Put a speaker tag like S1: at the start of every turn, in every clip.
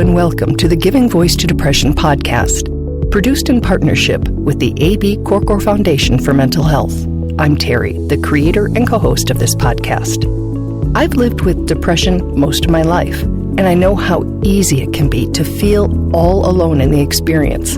S1: and welcome to the Giving Voice to Depression podcast, produced in partnership with the A.B. Korkor Foundation for Mental Health. I'm Terry, the creator and co-host of this podcast. I've lived with depression most of my life, and I know how easy it can be to feel all alone in the experience.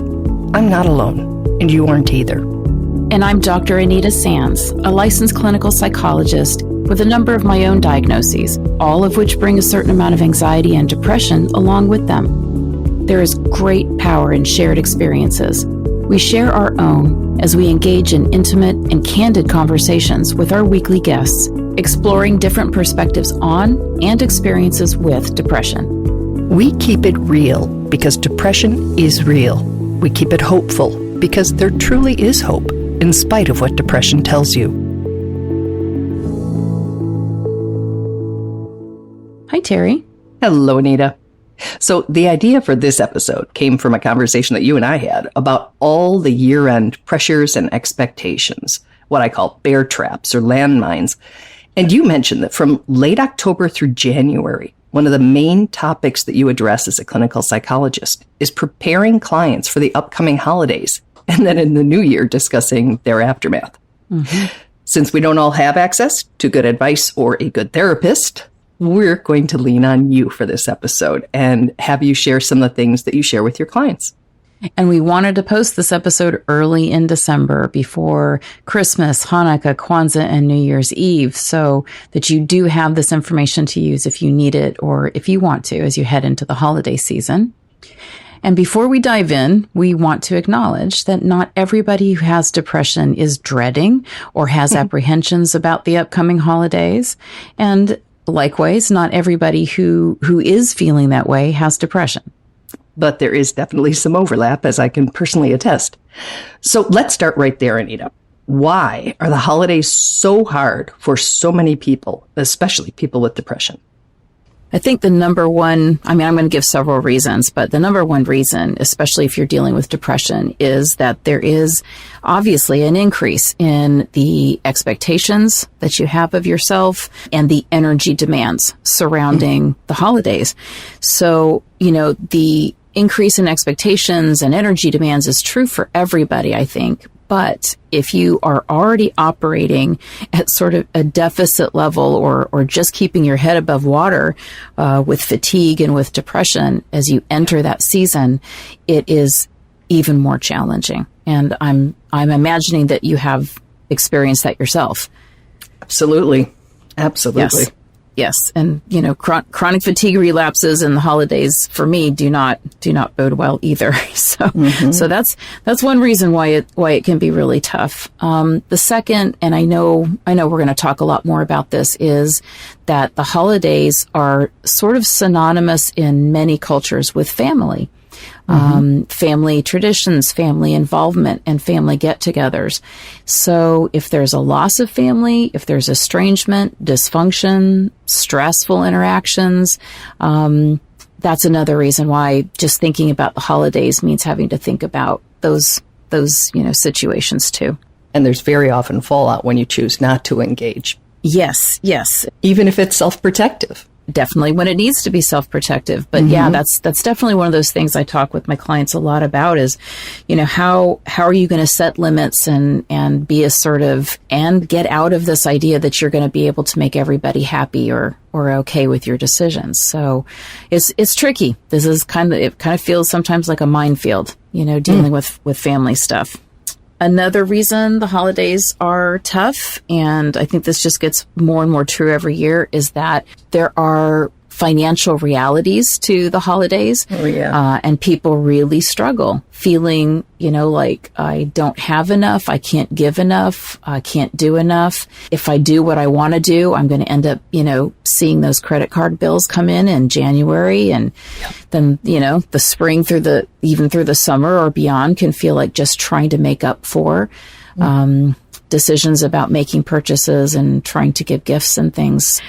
S1: I'm not alone, and you aren't either.
S2: And I'm Dr. Anita Sanz, a licensed clinical psychologist with a number of my own diagnoses, all of which bring a certain amount of anxiety and depression along with them. There is great power in shared experiences. We share our own as we engage in intimate and candid conversations with our weekly guests, exploring different perspectives on and experiences with depression.
S1: We keep it real because depression is real. We keep it hopeful because there truly is hope in spite of what depression tells you.
S2: Hi, Terry.
S1: Hello, Anita. So the idea for this episode came from a conversation that you and I had about all the year-end pressures and expectations, what I call bear traps or landmines. And you mentioned that from late October through January, one of the main topics that you address as a clinical psychologist is preparing clients for the upcoming holidays, and then in the new year discussing their aftermath. Mm-hmm. Since we don't all have access to good advice or a good therapist, we're going to lean on you for this episode and have you share some of the things that you share with your clients.
S2: And we wanted to post this episode early in December before Christmas, Hanukkah, Kwanzaa, and New Year's Eve, so that you do have this information to use if you need it or if you want to as you head into the holiday season. And before we dive in, we want to acknowledge that not everybody who has depression is dreading or has apprehensions about the upcoming holidays. And likewise, not everybody who is feeling that way has depression.
S1: But there is definitely some overlap, as I can personally attest. So let's start right there, Anita. Why are the holidays so hard for so many people, especially people with depression?
S2: I think the number one, I'm going to give several reasons, but the number one reason, especially if you're dealing with depression, is that there is obviously an increase in the expectations that you have of yourself and the energy demands surrounding the holidays. So, the increase in expectations and energy demands is true for everybody, I think. But if you are already operating at sort of a deficit level or just keeping your head above water with fatigue and with depression as you enter that season, it is even more challenging. And I'm imagining that you have experienced that yourself.
S1: Absolutely. Yes. And, chronic fatigue relapses in the holidays for me do not bode well either. So that's one reason why it can be really tough. The second, and I know we're going to talk a lot more about this, is that the holidays are sort of synonymous in many cultures with family. Family traditions, family involvement, and family get-togethers. So if there's a loss of family, if there's estrangement, dysfunction, stressful interactions, that's another reason why just thinking about the holidays means having to think about those situations too. And there's very often fallout when you choose not to engage.
S2: Yes.
S1: Even if it's self-protective.
S2: Definitely when it needs to be self-protective. But yeah, that's definitely one of those things I talk with my clients a lot about is, how are you going to set limits and be assertive and get out of this idea that you're going to be able to make everybody happy or okay with your decisions. So it's tricky. It kind of feels sometimes like a minefield, dealing with family stuff. Another reason the holidays are tough, and I think this just gets more and more true every year, is that there are financial realities to the holidays.
S1: Oh, yeah.
S2: And people really struggle feeling, like I don't have enough, I can't give enough, I can't do enough. If I do what I want to do, I'm going to end up, seeing those credit card bills come in January, and then, the spring even through the summer or beyond can feel like just trying to make up for decisions about making purchases and trying to give gifts and things.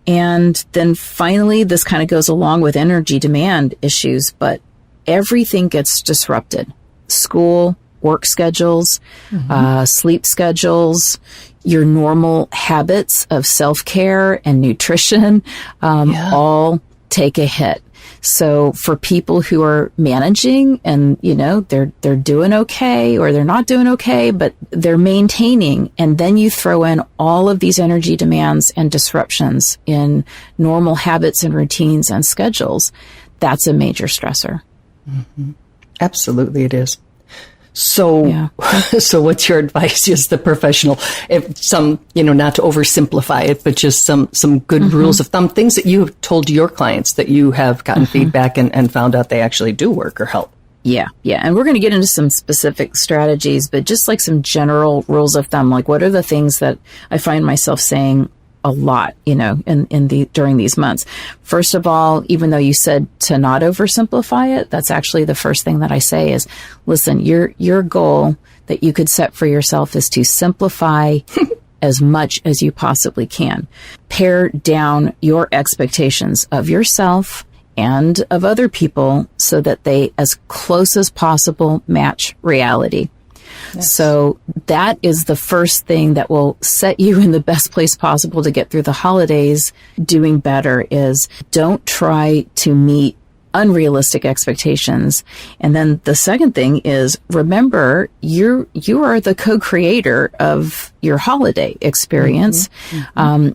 S2: And then finally, this kind of goes along with energy demand issues, but everything gets disrupted. School, work schedules, sleep schedules, your normal habits of self-care and nutrition, all take a hit. So for people who are managing and, they're doing okay or they're not doing okay, but they're maintaining, and then you throw in all of these energy demands and disruptions in normal habits and routines and schedules, that's a major stressor.
S3: Mm-hmm. Absolutely, it is. So, so what's your advice as the professional? If some, not to oversimplify it, but just some good rules of thumb, things that you have told your clients that you have gotten feedback and found out they actually do work or help.
S2: Yeah. And we're going to get into some specific strategies, but just like some general rules of thumb, like what are the things that I find myself saying a lot, during these months. First of all, even though you said to not oversimplify it, that's actually the first thing that I say is, listen, your goal that you could set for yourself is to simplify as much as you possibly can. Pare down your expectations of yourself and of other people so that they, as close as possible, match reality. Yes. So that is the first thing that will set you in the best place possible to get through the holidays. Doing better is don't try to meet unrealistic expectations. And then the second thing is, remember, you are the co-creator of your holiday experience.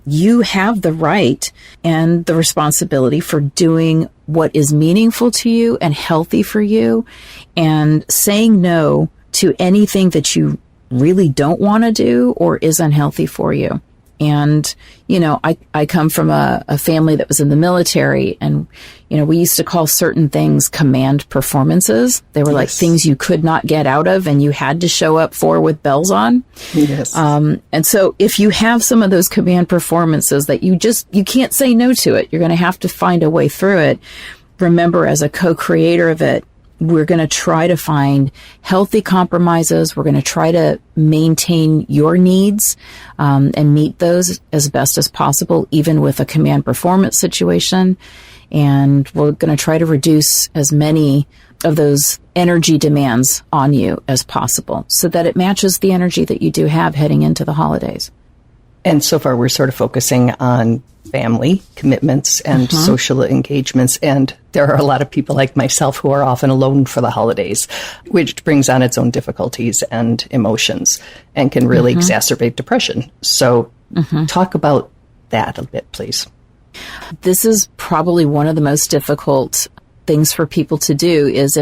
S2: You have the right and the responsibility for doing what is meaningful to you and healthy for you, and saying no to anything that you really don't want to do or is unhealthy for you. And, I come from a family that was in the military, and, we used to call certain things command performances. They were like things you could not get out of and you had to show up for with bells on.
S3: Yes.
S2: And so if you have some of those command performances that you can't say no to it, you're going to have to find a way through it. Remember, as a co-creator of it, we're going to try to find healthy compromises. We're going to try to maintain your needs and meet those as best as possible, even with a command performance situation. And we're going to try to reduce as many of those energy demands on you as possible so that it matches the energy that you do have heading into the holidays.
S3: And so far, we're sort of focusing on family commitments and social engagements. And there are a lot of people like myself who are often alone for the holidays, which brings on its own difficulties and emotions and can really exacerbate depression. So talk about that a bit, please.
S2: This is probably one of the most difficult things for people to do, is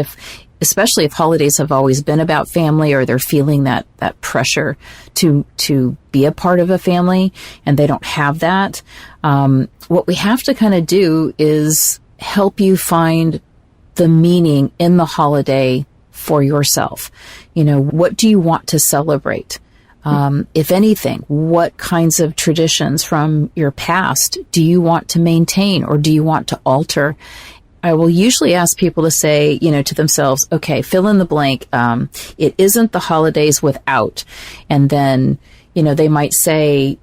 S2: especially if holidays have always been about family, or they're feeling that pressure to be a part of a family and they don't have that. What we have to kind of do is help you find the meaning in the holiday for yourself. What do you want to celebrate? If anything, what kinds of traditions from your past do you want to maintain or do you want to alter? I will usually ask people to say, to themselves, okay, fill in the blank. It isn't the holidays without. And then, they might say,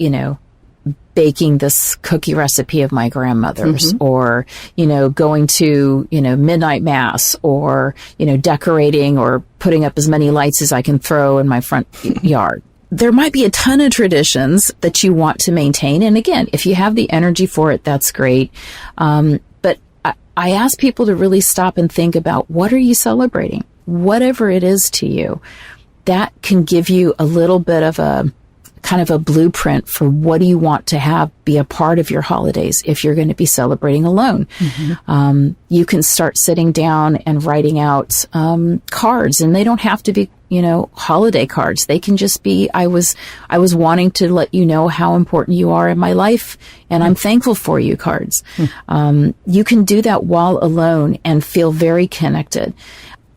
S2: baking this cookie recipe of my grandmother's, or, going to, midnight mass, or, decorating or putting up as many lights as I can throw in my front yard. There might be a ton of traditions that you want to maintain. And again, if you have the energy for it, that's great. But I ask people to really stop and think about, what are you celebrating? Whatever it is to you, that can give you a little bit of a kind of a blueprint for what do you want to have be a part of your holidays if you're going to be celebrating alone. You can start sitting down and writing out cards, and they don't have to be, holiday cards. They can just be, I was wanting to let you know how important you are in my life, and I'm thankful for you cards. You can do that while alone and feel very connected.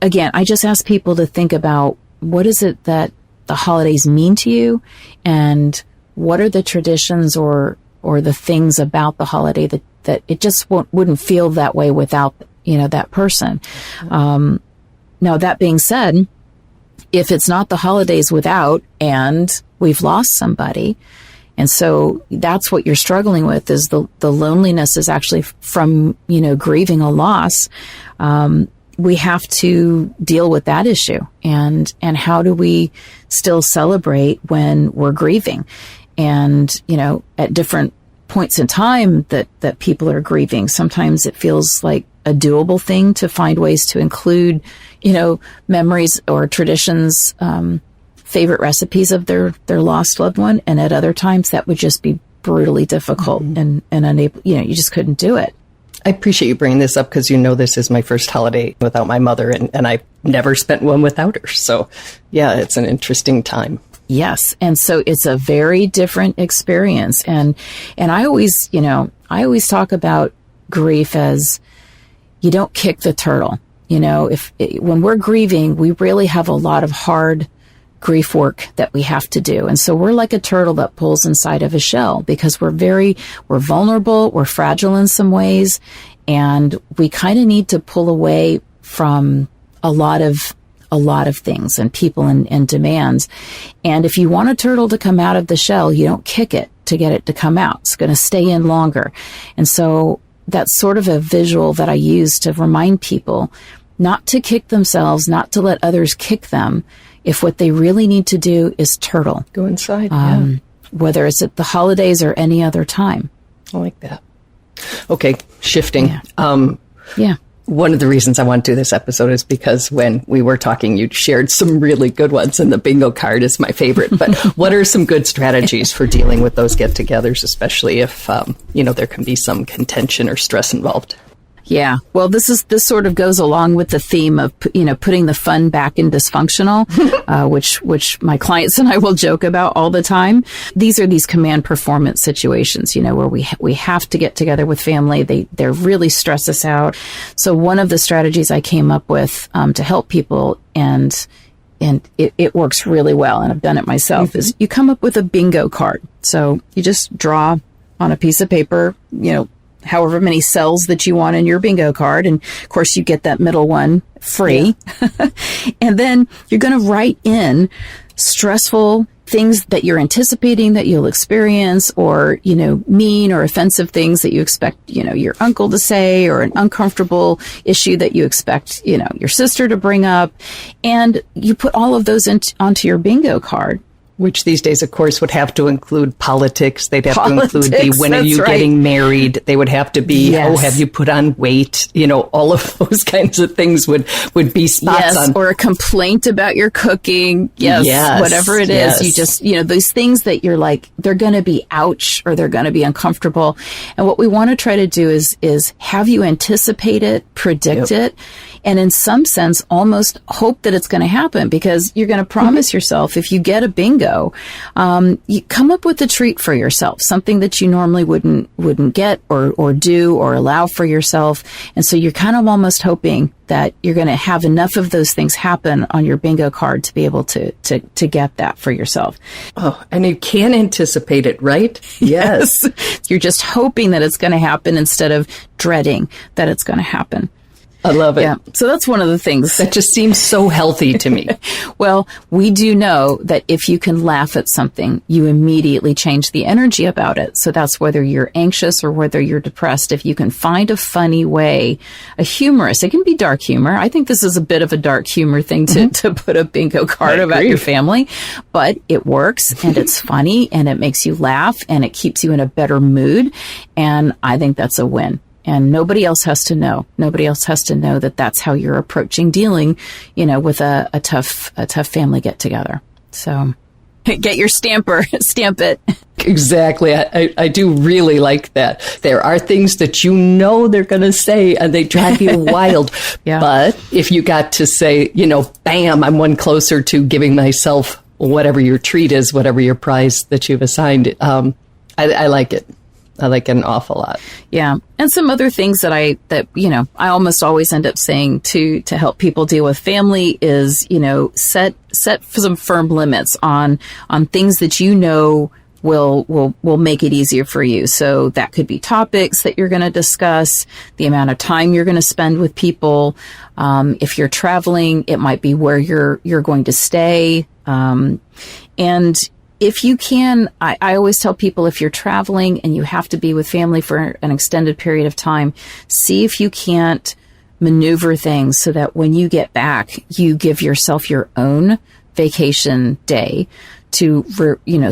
S2: Again, I just ask people to think about, what is it that the holidays mean to you, and what are the traditions or the things about the holiday that it just wouldn't feel that way without, that person. Now, that being said, if it's not the holidays without, and we've lost somebody, and so that's what you're struggling with, is the loneliness is actually from, grieving a loss. We have to deal with that issue, and how do we still celebrate when we're grieving? And, at different points in time that people are grieving, sometimes it feels like a doable thing to find ways to include, memories or traditions, favorite recipes of their lost loved one. And at other times that would just be brutally difficult and unable, you just couldn't do it.
S3: I appreciate you bringing this up because this is my first holiday without my mother, and I've never spent one without her. So, yeah, it's an interesting time.
S2: Yes. And so it's a very different experience. And I always talk about grief as you don't kick the turtle. When we're grieving, we really have a lot of hard grief work that we have to do. And so we're like a turtle that pulls inside of a shell because we're vulnerable, we're fragile in some ways, and we kind of need to pull away from a lot of things and people and demands. And if you want a turtle to come out of the shell, you don't kick it to get it to come out. It's going to stay in longer. And so that's sort of a visual that I use to remind people not to kick themselves, not to let others kick them, if what they really need to do is turtle.
S3: Go inside,
S2: whether it's at the holidays or any other time.
S3: I like that. Okay, shifting.
S2: Yeah.
S3: One of the reasons I want to do this episode is because when we were talking, you shared some really good ones, and the bingo card is my favorite. But what are some good strategies for dealing with those get-togethers, especially if, there can be some contention or stress involved?
S2: Yeah. Well, this sort of goes along with the theme of, putting the fun back in dysfunctional, which my clients and I will joke about all the time. These are these command performance situations, where we have to get together with family. They really stress us out. So one of the strategies I came up with, to help people and it works really well, and I've done it myself, is you come up with a bingo card. So you just draw on a piece of paper, however many cells that you want in your bingo card. And of course you get that middle one free. Yeah. And then you're going to write in stressful things that you're anticipating that you'll experience, or, mean or offensive things that you expect, your uncle to say, or an uncomfortable issue that you expect, your sister to bring up. And you put all of those onto your bingo card.
S3: Which these days, of course, would have to include politics. They'd have to include when are you getting married? They would have to be, have you put on weight? All of those kinds of things would be spots on.
S2: Or a complaint about your cooking. Yes. Whatever it is. You just, those things that you're like, they're going to be ouch, or they're going to be uncomfortable. And what we want to try to do is have you anticipate it, predict it, and in some sense, almost hope that it's going to happen, because you're going to promise yourself, if you get a bingo, you come up with a treat for yourself, something that you normally wouldn't get or do or allow for yourself. And so you're kind of almost hoping that you're going to have enough of those things happen on your bingo card to be able to get that for yourself.
S3: Oh, and you can anticipate it, right?
S2: Yes. You're just hoping that it's going to happen instead of dreading that it's going to happen.
S3: I love it.
S2: Yeah. So that's one of the things.
S3: That just seems so healthy to me.
S2: Well, we do know that if you can laugh at something, you immediately change the energy about it. So that's whether you're anxious or whether you're depressed. If you can find a funny way, it can be dark humor. I think this is a bit of a dark humor thing to put a bingo card about your family, but it works, and it's funny, and it makes you laugh, and it keeps you in a better mood. And I think that's a win. And nobody else has to know. Nobody else has to know that that's how you're approaching dealing, with a tough family get together. So get your stamper, stamp it.
S3: Exactly. I do really like that. There are things that they're going to say, and they drive you wild.
S2: Yeah.
S3: But if you got to say, bam, I'm one closer to giving myself whatever your treat is, whatever your prize that you've assigned, I like it. I like it an awful lot.
S2: Yeah. And some other things that I almost always end up saying to help people deal with family is, set some firm limits on things that will make it easier for you. So that could be topics that you're going to discuss, the amount of time you're going to spend with people. If you're traveling, it might be where you're going to stay. And if you can, I always tell people, if you're traveling and you have to be with family for an extended period of time, see if you can't maneuver things so that when you get back, you give yourself your own vacation day to,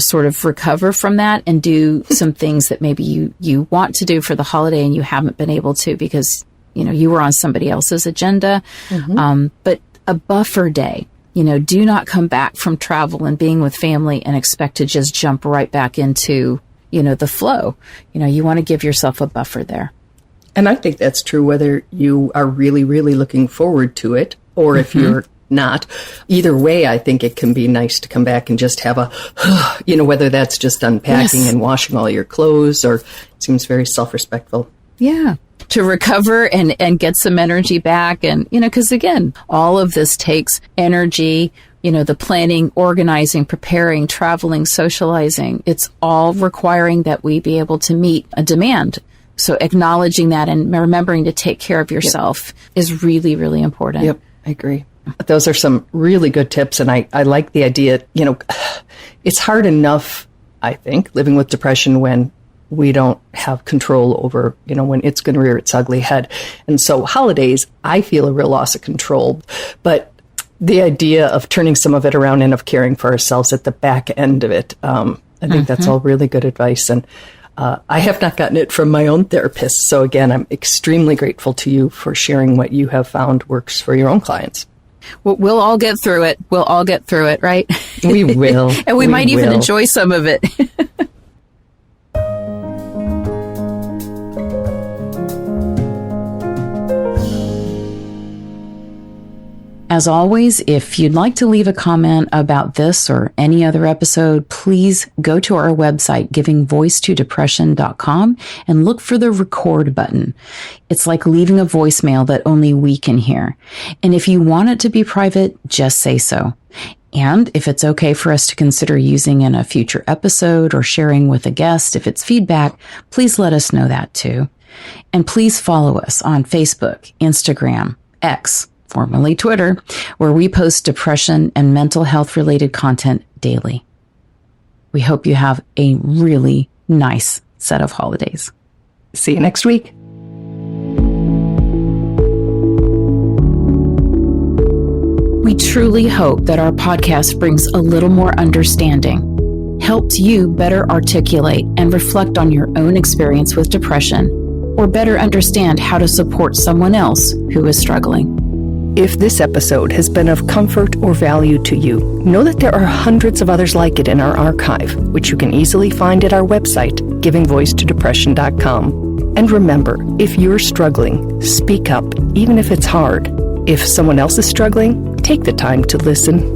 S2: sort of recover from that and do some things that maybe you want to do for the holiday and you haven't been able to because you were on somebody else's agenda. But a buffer day, do not come back from travel and being with family and expect to just jump right back into, the flow. You want to give yourself a buffer there.
S3: And I think that's true whether you are really, really looking forward to it or if you're not. Either way, I think it can be nice to come back and just have a, whether that's just unpacking and washing all your clothes, or it seems very self-respectful.
S2: Yeah. To recover and get some energy back. And, because again, all of this takes energy, the planning, organizing, preparing, traveling, socializing. It's all requiring that we be able to meet a demand. So acknowledging that and remembering to take care of yourself is really, really important.
S3: Yep, I agree. Those are some really good tips. And I like the idea, it's hard enough, I think, living with depression when we don't have control over, when it's going to rear its ugly head. And so holidays, I feel a real loss of control. But the idea of turning some of it around and of caring for ourselves at the back end of it, I think that's all really good advice. And I have not gotten it from my own therapist. So again, I'm extremely grateful to you for sharing what you have found works for your own clients.
S2: Well, we'll all get through it. We'll all get through it, right?
S3: We will.
S2: And we might even enjoy some of it. As always, if you'd like to leave a comment about this or any other episode, please go to our website, givingvoicetodepression.com, and look for the record button. It's like leaving a voicemail that only we can hear. And if you want it to be private, just say so. And if it's okay for us to consider using in a future episode or sharing with a guest, if it's feedback, please let us know that too. And please follow us on Facebook, Instagram, X, formerly Twitter, where we post depression and mental health related content daily. We hope you have a really nice set of holidays.
S3: See you next week.
S2: We truly hope that our podcast brings a little more understanding, helps you better articulate and reflect on your own experience with depression, or better understand how to support someone else who is struggling.
S3: If this episode has been of comfort or value to you, know that there are hundreds of others like it in our archive, which you can easily find at our website, givingvoicetodepression.com. And remember, if you're struggling, speak up, even if it's hard. If someone else is struggling, take the time to listen.